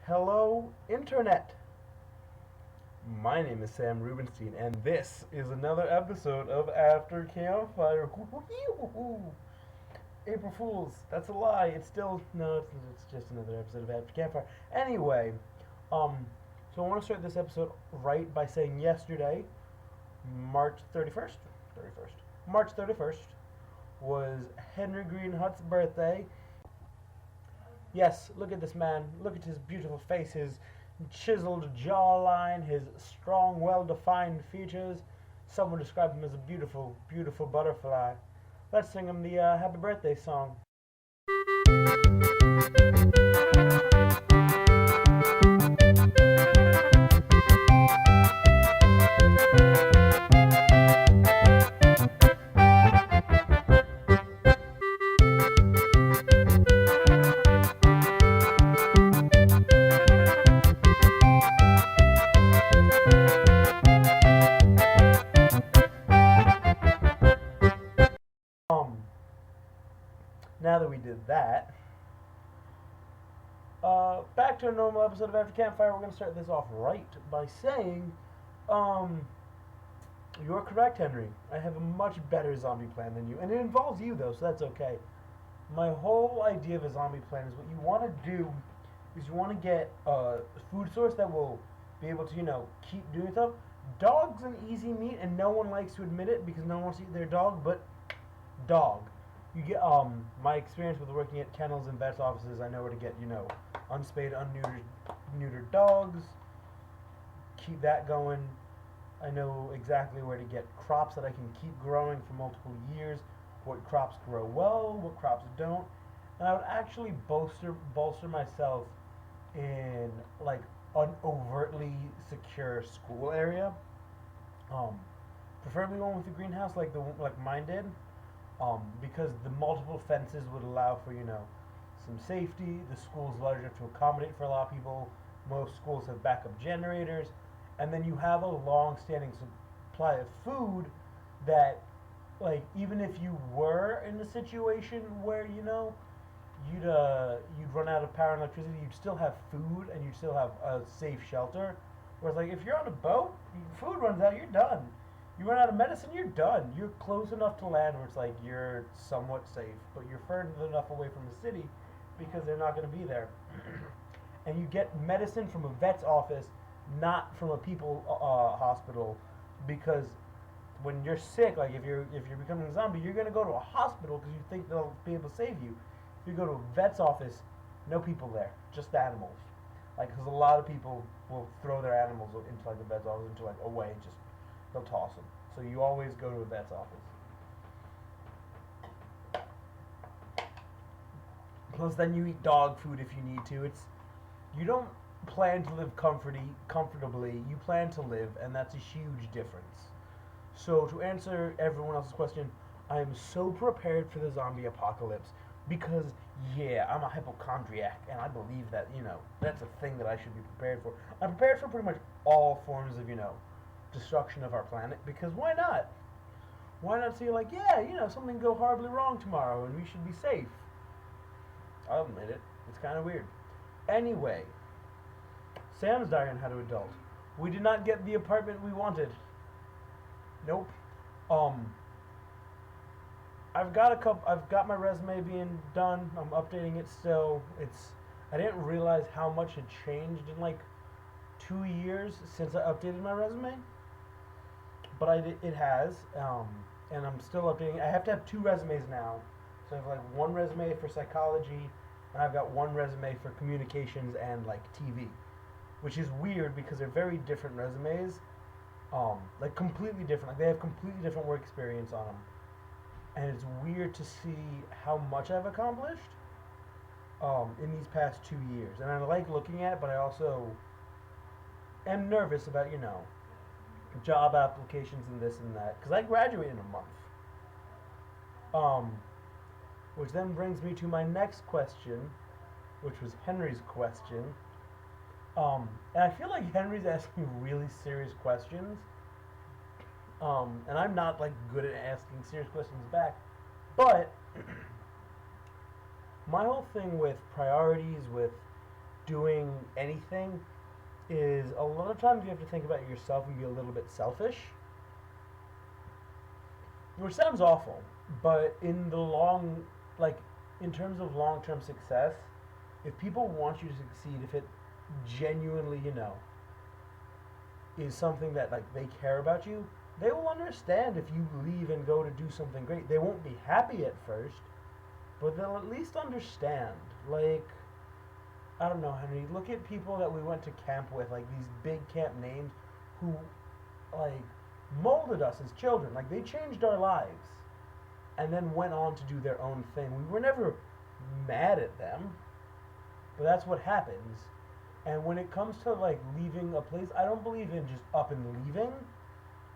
Hello, Internet! My name is Sam Rubenstein, and this is another episode of After Campfire. April Fools, that's a lie. It's still, no, it's just another episode of After Campfire. Anyway, um, so I want to start this episode right by saying yesterday, March 31st, 31st, March 31st was Henry Greenhut's birthday. Yes, look at this man. Look at his beautiful face, his chiseled jawline, his strong, well defined features. Some would describe him as a beautiful, beautiful butterfly. Let's sing him the happy birthday song. Um, Now that we did that, back to a normal episode of After Campfire. We're going to start this off right by saying, um, you're correct, Henry. I have a much better zombie plan than you, and it involves you though, so that's okay. My whole idea of a zombie plan is what you want to do is you want to get a food source that will be able to, keep doing stuff. Dog's an easy meat, and no one likes to admit it because no one wants to eat their dog, but dog. You get my experience with working at kennels and vets offices. I know where to get unspayed, neutered dogs. Keep that going. I know exactly where to get crops that I can keep growing for multiple years. What crops grow well, what crops don't, and I would actually bolster myself in like an overtly secure school area. Um, Preferably one with a greenhouse like mine did, because the multiple fences would allow for some safety. The school's large enough to accommodate for a lot of people. Most schools have backup generators, and then you have a long-standing supply of food that, like, even if you were in a situation where you'd run out of power and electricity, you'd still have food and you'd still have a safe shelter. Whereas, like, if you're on a boat, food runs out, you're done. You run out of medicine, you're done. You're close enough to land where it's like you're somewhat safe, but you're further enough away from the city because they're not going to be there. And you get medicine from a vet's office, not from a people hospital, because when you're sick, like if you're becoming a zombie, you're gonna go to a hospital because you think they'll be able to save you. If you go to a vet's office, no people there, just animals. Like, because a lot of people will throw their animals into like the vet's office, into like away, just they'll toss them. So you always go to a vet's office. Plus, then you eat dog food if you need to. You don't plan to live comfortably. You plan to live, and that's a huge difference. So to answer everyone else's question, I am so prepared for the zombie apocalypse because yeah, I'm a hypochondriac and I believe that, that's a thing that I should be prepared for. I'm prepared for pretty much all forms of, destruction of our planet because why not? Why not say like, yeah, something go horribly wrong tomorrow and we should be safe. I'll admit it. It's kind of weird. Anyway, Sam's dying on How to Adult. We did not get the apartment we wanted. Nope. Um, I've got my resume being done. I'm updating it still. I didn't realize how much had changed in like 2 years since I updated my resume, but it has. And I'm still updating. I have to have two resumes now. So I have like one resume for psychology, and I've got one resume for communications and like TV, which is weird because they're very different resumes. Like completely different. Like they have completely different work experience on them, and it's weird to see how much I've accomplished in these past 2 years. And I like looking at it, but I also am nervous about job applications and this and that because I graduate in a month. Um, which then brings me to my next question, which was Henry's question. And I feel like Henry's asking really serious questions. And I'm not like good at asking serious questions back. But my whole thing with priorities, with doing anything is a lot of times you have to think about yourself and be a little bit selfish. Which sounds awful, but in the long, like, in terms of long term success, if people want you to succeed, if it genuinely, is something that, like, they care about you, they will understand if you leave and go to do something great. They won't be happy at first, but they'll at least understand. Like, I don't know, Henry, look at people that we went to camp with, like these big camp names who, like, molded us as children. Like, they changed our lives and then went on to do their own thing. We were never mad at them, but that's what happens. And when it comes to, like, leaving a place, I don't believe in just up and leaving,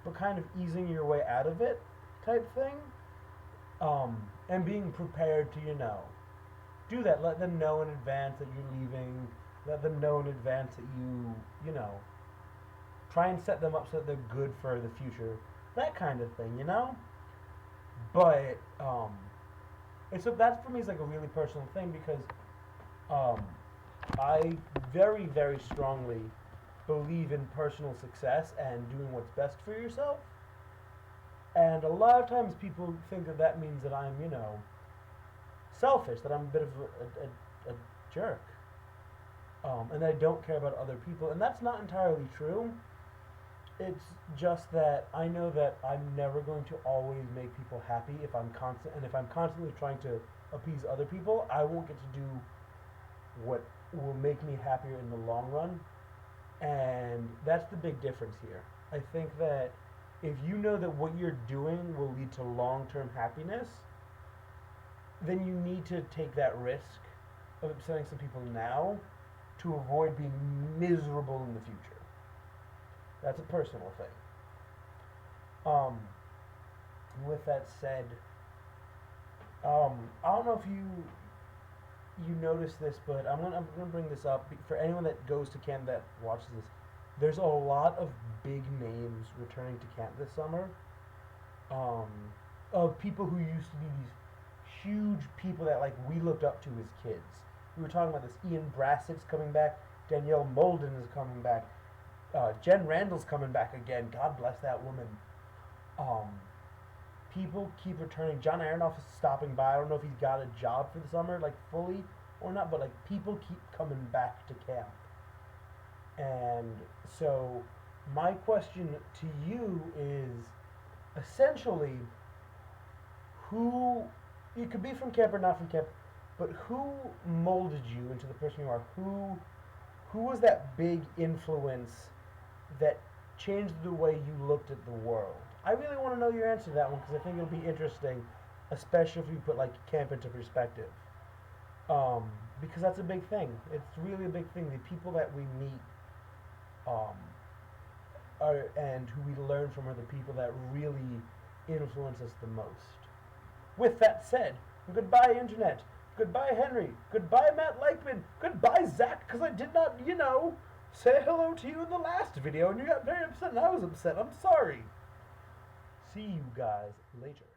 but kind of easing your way out of it type thing. And being prepared to, do that. Let them know in advance that you're leaving. Let them know in advance that try and set them up so that they're good for the future. That kind of thing, But, that for me is like a really personal thing because, I very, very strongly believe in personal success and doing what's best for yourself. And a lot of times people think that means that I'm, selfish, that I'm a bit of a jerk, and that I don't care about other people. And that's not entirely true. It's just that I know that I'm never going to always make people happy if I'm constantly trying to appease other people, I won't get to do what will make me happier in the long run. And that's the big difference here. I think that if you know that what you're doing will lead to long-term happiness, then you need to take that risk of upsetting some people now to avoid being miserable in the future. That's a personal thing. With that said, I don't know if you noticed this, but I'm gonna bring this up for anyone that goes to camp that watches this. There's a lot of big names returning to camp this summer, of people who used to be these huge people that, like, we looked up to as kids. We were talking about this. Ian Brassett's coming back. Danielle Molden is coming back. Jen Randall's coming back again. God bless that woman. People keep returning. John Aronoff is stopping by. I don't know if he's got a job for the summer, like, fully or not, but, like, people keep coming back to camp. And so my question to you is essentially who, you could be from camp or not from camp, but who molded you into the person you are? Who was that big influence that changed the way you looked at the world? I really want to know your answer to that one because I think it'll be interesting, especially if you put, like, camp into perspective. Because that's a big thing. It's really a big thing. The people that we meet and who we learn from are the people that really influence us the most. With that said, goodbye, Internet. Goodbye, Henry. Goodbye, Matt Lakeman. Goodbye, Zach, because I did not, say hello to you in the last video, and you got very upset, and I was upset. I'm sorry. See you guys later.